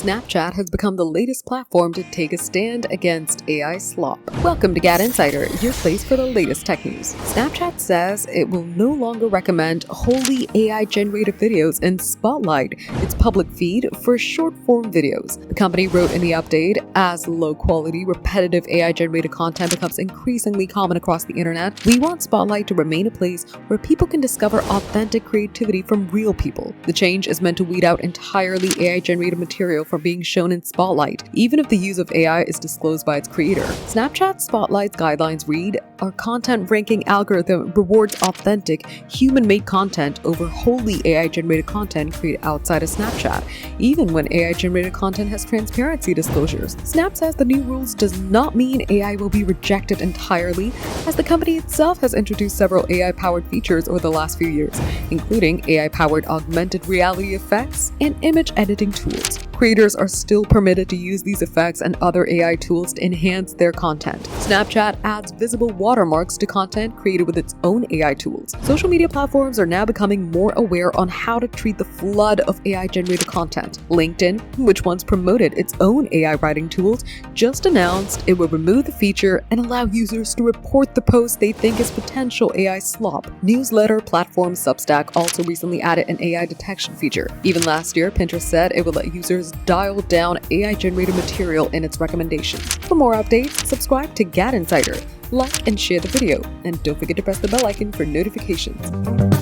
Snapchat has become the latest platform to take a stand against AI slop. Welcome to GadInsider, your place for the latest tech news. Snapchat says it will no longer recommend wholly AI-generated videos in Spotlight, its public feed for short-form videos. The company wrote in the update, as low-quality, repetitive AI-generated content becomes increasingly common across the internet, we want Spotlight to remain a place where people can discover authentic creativity from real people. The change is meant to weed out entirely AI-generated material from being shown in Spotlight, even if the use of AI is disclosed by its creator. Snapchat Spotlight's guidelines read, our content ranking algorithm rewards authentic, human-made content over wholly AI-generated content created outside of Snapchat, even when AI-generated content has transparency disclosures. Snap says the new rules does not mean AI will be rejected entirely, as the company itself has introduced several AI-powered features over the last few years, including AI-powered augmented reality effects and image editing tools. Creators are still permitted to use these effects and other AI tools to enhance their content. Snapchat adds visible watermarks to content created with its own AI tools. Social media platforms are now becoming more aware on how to treat the flood of AI-generated content. LinkedIn, which once promoted its own AI writing tools, just announced it will remove the feature and allow users to report the posts they think is potential AI slop. Newsletter platform Substack also recently added an AI detection feature. Even last year, Pinterest said it would let users dial down AI-generated material in its recommendations. For more updates, subscribe to GadInsider, like and share the video, and don't forget to press the bell icon for notifications.